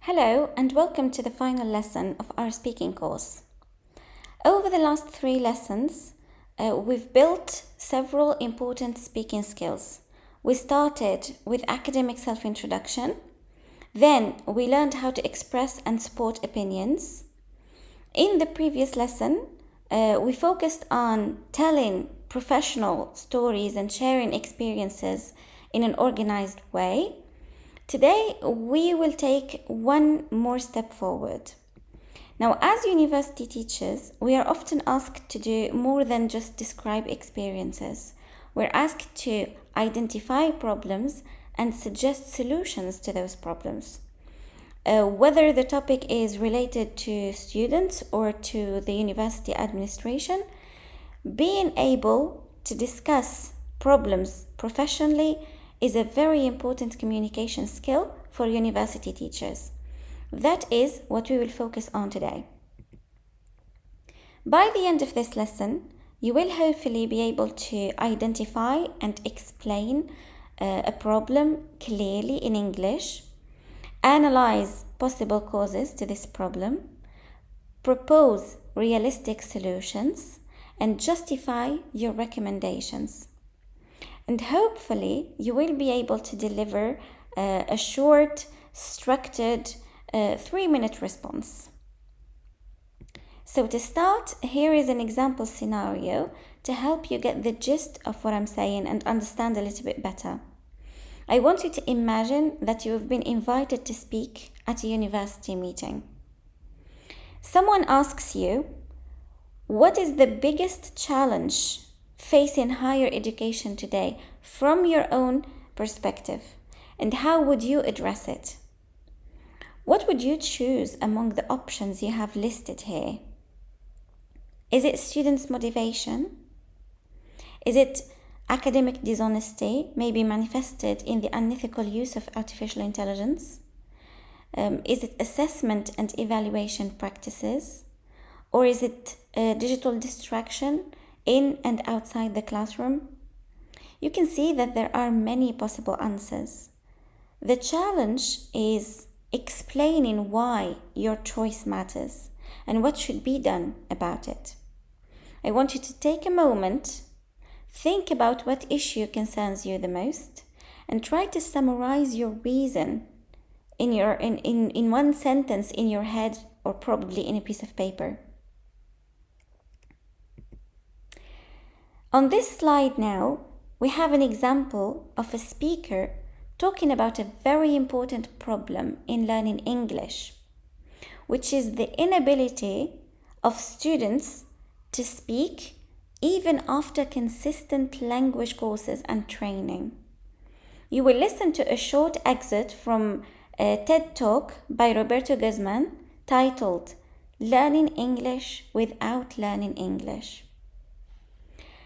Hello and welcome to the final lesson of our speaking course. Over the last 3 lessons, we've built several important speaking skills. We started with academic self-introduction. Then we learned how to express and support opinions. In the previous lesson, we focused on telling professional stories and sharing experiences in an organized way. Today, we will take one more step forward. Now, as university teachers, we are often asked to do more than just describe experiences. We're asked to identify problems and suggest solutions to those problems. Whether the topic is related to students or to the university administration, being able to discuss problems professionally is a very important communication skill for university teachers. That is what we will focus on today. By the end of this lesson, you will hopefully be able to identify and explain a problem clearly in English, analyze possible causes to this problem, propose realistic solutions, and justify your recommendations. And hopefully, you will be able to deliver a short, structured 3-minute response. So to start, here is an example scenario to help you get the gist of what I'm saying and understand a little bit better. I want you to imagine that you have been invited to speak at a university meeting. Someone asks you, what is the biggest challenge facing higher education today from your own perspective, and how would you address it? What would you choose among the options you have listed here? Is it students' motivation? Is it academic dishonesty, maybe manifested in the unethical use of artificial intelligence? Is it assessment and evaluation practices? Or is it digital distraction in and outside the classroom? You can see that there are many possible answers. The challenge is explaining why your choice matters and what should be done about it. I want you to take a moment, think about what issue concerns you the most, and try to summarize your reason in one sentence in your head or probably in a piece of paper. On this slide now, we have an example of a speaker talking about a very important problem in learning English, which is the inability of students to speak even after consistent language courses and training. You will listen to a short excerpt from a TED Talk by Roberto Guzman titled "Learning English Without Learning English."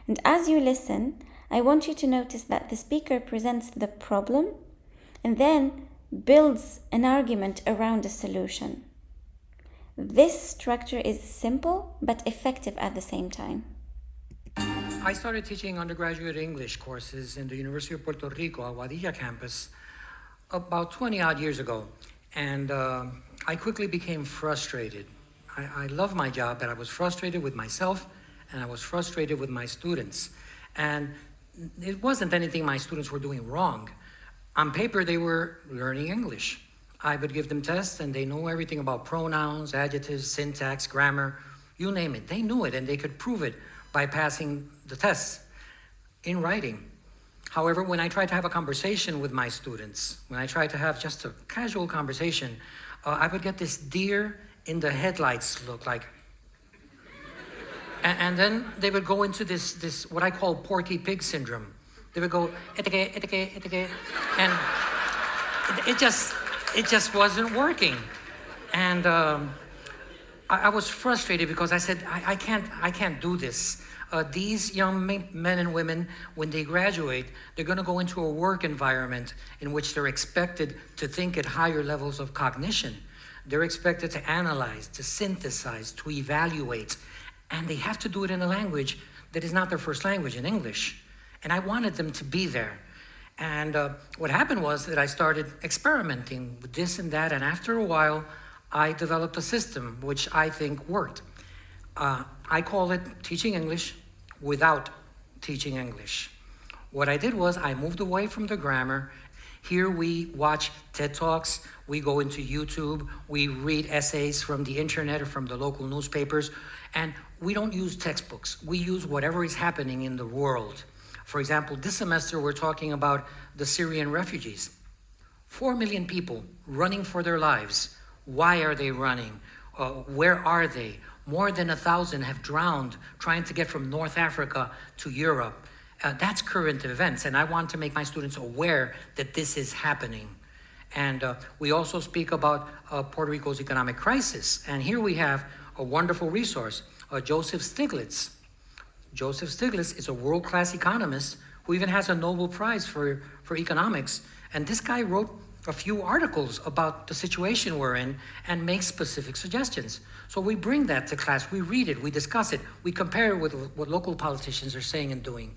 And as you listen, I want you to notice that the speaker presents the problem and then builds an argument around a solution. This structure is simple but effective at the same time. I started teaching undergraduate English courses in the University of Puerto Rico, Aguadilla campus, about 20 odd years ago. And I quickly became frustrated. I love my job, but I was frustrated with myself and I was frustrated with my students. And it wasn't anything my students were doing wrong. On paper, they were learning English. I would give them tests and they know everything about pronouns, adjectives, syntax, grammar, you name it. They knew it and they could prove it by passing the tests in writing. However, when I tried to have a conversation with my students, when I tried to have just a casual conversation, I would get this deer in the headlights look, like. And then they would go into this what I call Porky Pig syndrome. They would go, etike, etike, etike, and it just wasn't working. And I was frustrated because I said, I can't do this. These young men and women, when they graduate, they're going to go into a work environment in which they're expected to think at higher levels of cognition. They're expected to analyze, to synthesize, to evaluate. And they have to do it in a language that is not their first language, in English. And I wanted them to be there. And what happened was that I started experimenting with this and that, and after a while, I developed a system which I think worked. I call it teaching English without teaching English. What I did was I moved away from the grammar. Here we watch TED Talks, we go into YouTube, we read essays from the internet or from the local newspapers, and we don't use textbooks. We use whatever is happening in the world. For example, this semester we're talking about the Syrian refugees. 4 million people running for their lives. Why are they running? Where are they? More than 1,000 have drowned trying to get from North Africa to Europe. That's current events, and I want to make my students aware that this is happening. And we also speak about Puerto Rico's economic crisis. And here we have a wonderful resource, Joseph Stiglitz. Joseph Stiglitz is a world-class economist who even has a Nobel Prize for economics. And this guy wrote a few articles about the situation we're in and makes specific suggestions. So we bring that to class, we read it, we discuss it, we compare it with what local politicians are saying and doing.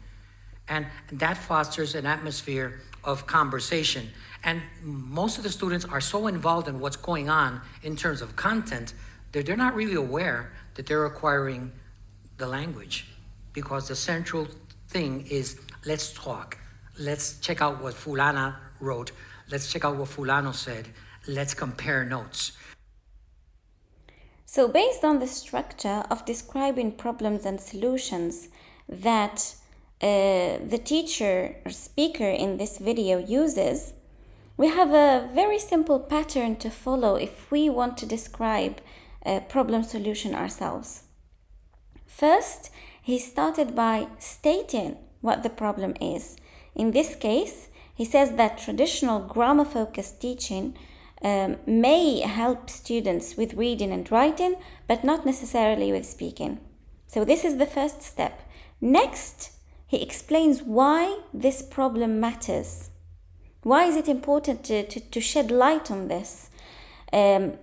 And that fosters an atmosphere of conversation. And most of the students are so involved in what's going on in terms of content that they're not really aware that they're acquiring the language, because the central thing is, let's talk. Let's check out what Fulana wrote. Let's check out what Fulano said. Let's compare notes. So based on the structure of describing problems and solutions that the teacher or speaker in this video uses, we have a very simple pattern to follow if we want to describe a problem solution ourselves. First, he started by stating what the problem is. In this case, he says that traditional grammar-focused teaching may help students with reading and writing, but not necessarily with speaking. So this is the first step. Next, he explains why this problem matters. Why is it important to shed light on this? And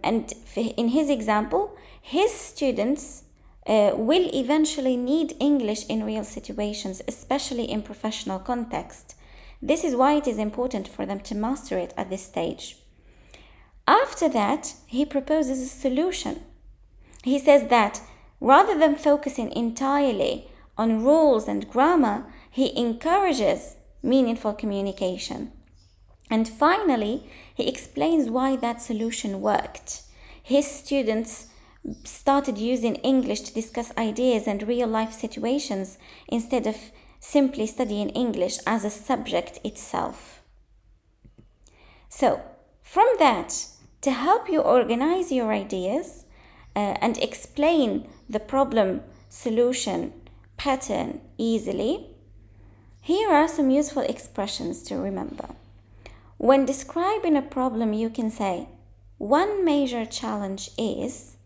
in his example, his students will eventually need English in real situations, especially in professional context. This is why it is important for them to master it at this stage. After that, he proposes a solution. He says that rather than focusing entirely on rules and grammar, he encourages meaningful communication. And finally, he explains why that solution worked. His students started using English to discuss ideas and real-life situations instead of simply studying English as a subject itself. So, from that, to help you organize your ideas and explain the problem solution pattern easily, here are some useful expressions to remember. When describing a problem, you can say, one major challenge is,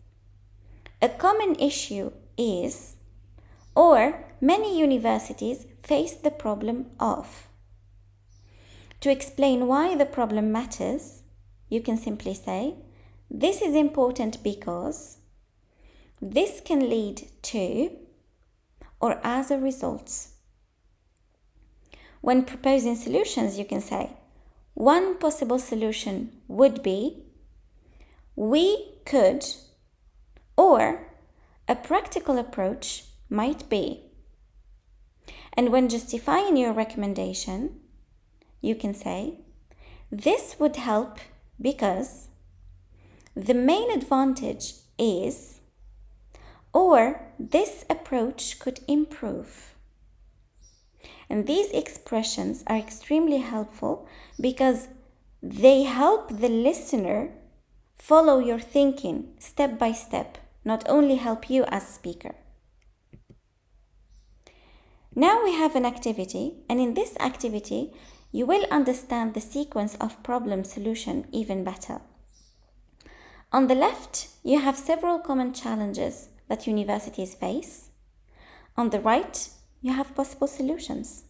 a common issue is, or many universities face the problem of. To explain why the problem matters, you can simply say, this is important because, this can lead to, or as a result. When proposing solutions, you can say, one possible solution would be, we could, or a practical approach might be. And when justifying your recommendation, you can say, this would help because the main advantage is, or this approach could improve. And these expressions are extremely helpful because they help the listener follow your thinking step by step, not only help you as speaker. Now we have an activity, and in this activity, you will understand the sequence of problem solution even better. On the left, you have several common challenges that universities face. On the right, you have possible solutions.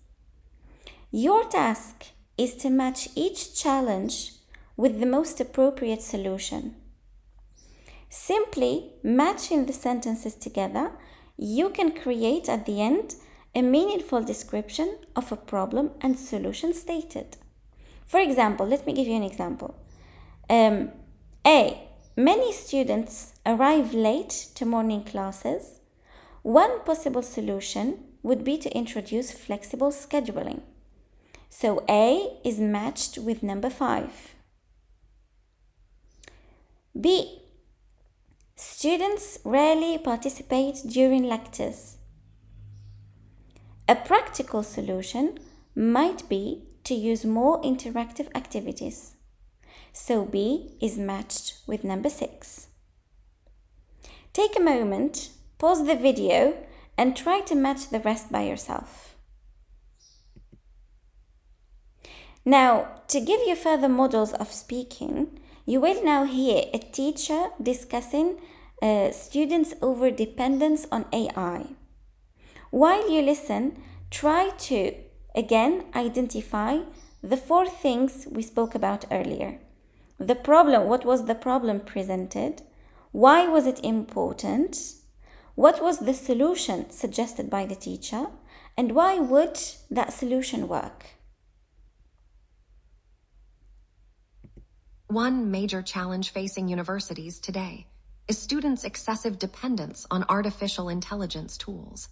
Your task is to match each challenge with the most appropriate solution. Simply matching the sentences together, you can create at the end a meaningful description of a problem and solution stated. For example, let me give you an example. A. Many students arrive late to morning classes. One possible solution would be to introduce flexible scheduling. So A is matched with number 5. B. Students rarely participate during lectures. A practical solution might be to use more interactive activities. So B is matched with number 6. Take a moment, pause the video, and try to match the rest by yourself. Now, to give you further models of speaking, you will now hear a teacher discussing students' overdependence on AI. While you listen, try to, again, identify the 4 things we spoke about earlier. The problem, what was the problem presented? Why was it important? What was the solution suggested by the teacher? And why would that solution work? One major challenge facing universities today is students' excessive dependence on artificial intelligence tools.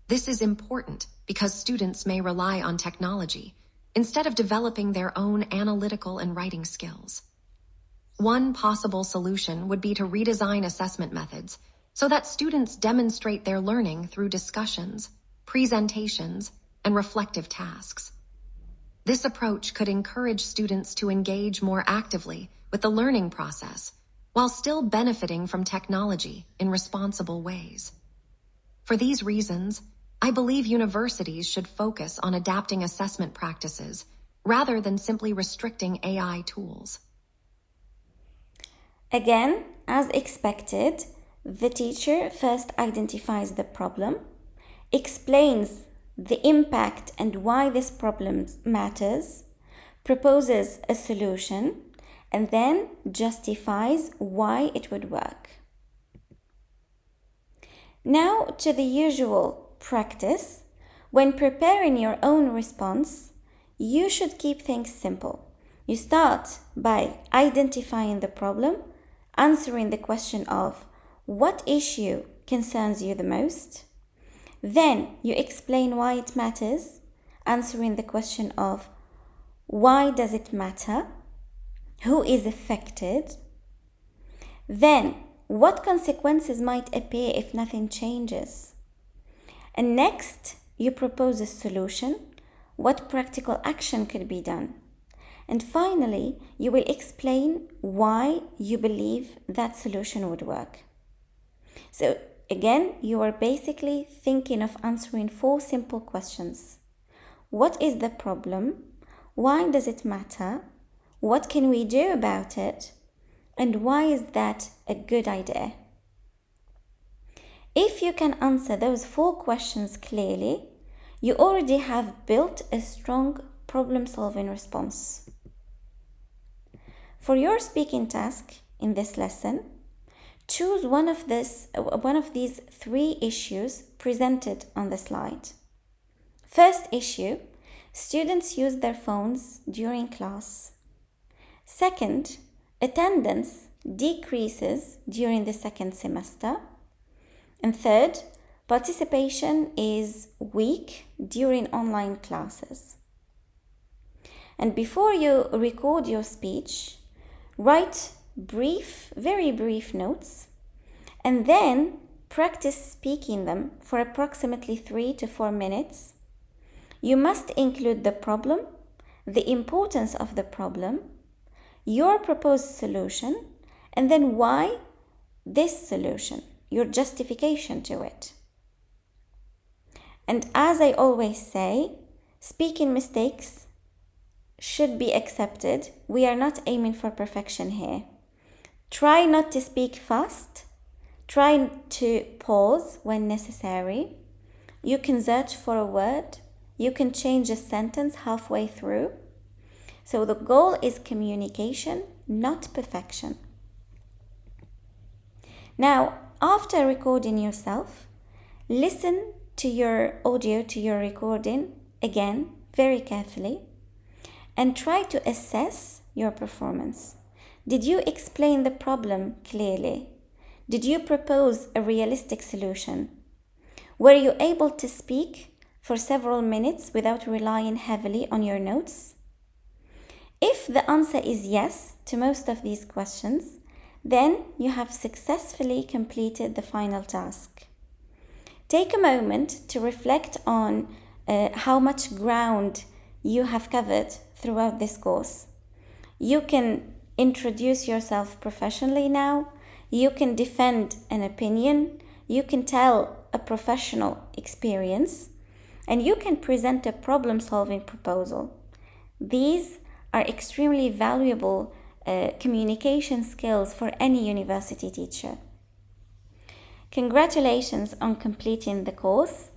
This is important because students may rely on technology instead of developing their own analytical and writing skills. One possible solution would be to redesign assessment methods so that students demonstrate their learning through discussions, presentations, and reflective tasks. This approach could encourage students to engage more actively with the learning process while still benefiting from technology in responsible ways. For these reasons, I believe universities should focus on adapting assessment practices rather than simply restricting AI tools. Again, as expected, the teacher first identifies the problem, explains the impact and why this problem matters, proposes a solution, and then justifies why it would work. Now to the usual practice. When preparing your own response, you should keep things simple. You start by identifying the problem, answering the question of what issue concerns you the most. Then you explain why it matters, answering the question of why does it matter? Who is affected? Then, what consequences might appear if nothing changes? And next, you propose a solution. What practical action could be done? And finally, you will explain why you believe that solution would work. So, again, you are basically thinking of answering 4 simple questions. What is the problem? Why does it matter? What can we do about it? And why is that a good idea? If you can answer those 4 questions clearly, you already have built a strong problem-solving response. For your speaking task in this lesson, choose one of these 3 issues presented on the slide. First issue, students use their phones during class. Second, attendance decreases during the second semester. And third, participation is weak during online classes. And before you record your speech, write very brief notes, and then practice speaking them for approximately 3 to 4 minutes. You must include the problem, the importance of the problem, your proposed solution, and then why this solution, your justification to it. And as I always say, speaking mistakes should be accepted. We are not aiming for perfection here. Try not to speak fast. Try to pause when necessary. You can search for a word. You can change a sentence halfway through. So the goal is communication, not perfection. Now, after recording yourself, listen to your audio, to your recording, again, very carefully, and try to assess your performance. Did you explain the problem clearly? Did you propose a realistic solution? Were you able to speak for several minutes without relying heavily on your notes? If the answer is yes to most of these questions, then you have successfully completed the final task. Take a moment to reflect on how much ground you have covered throughout this course. You can introduce yourself professionally now. You can defend an opinion. You can tell a professional experience. And you can present a problem-solving proposal. These are extremely valuable communication skills for any university teacher. Congratulations on completing the course.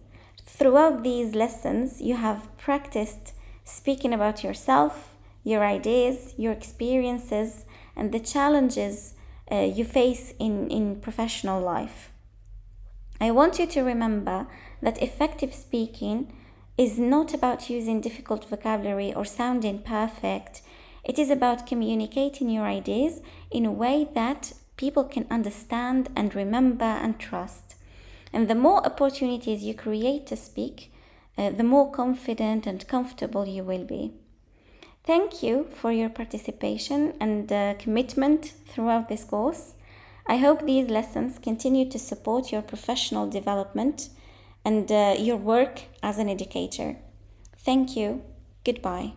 Throughout these lessons, you have practiced speaking about yourself, your ideas, your experiences, and the challenges you face in professional life. I want you to remember that effective speaking is not about using difficult vocabulary or sounding perfect. It is about communicating your ideas in a way that people can understand and remember and trust. And the more opportunities you create to speak, the more confident and comfortable you will be. Thank you for your participation and commitment throughout this course. I hope these lessons continue to support your professional development and your work as an educator. Thank you. Goodbye.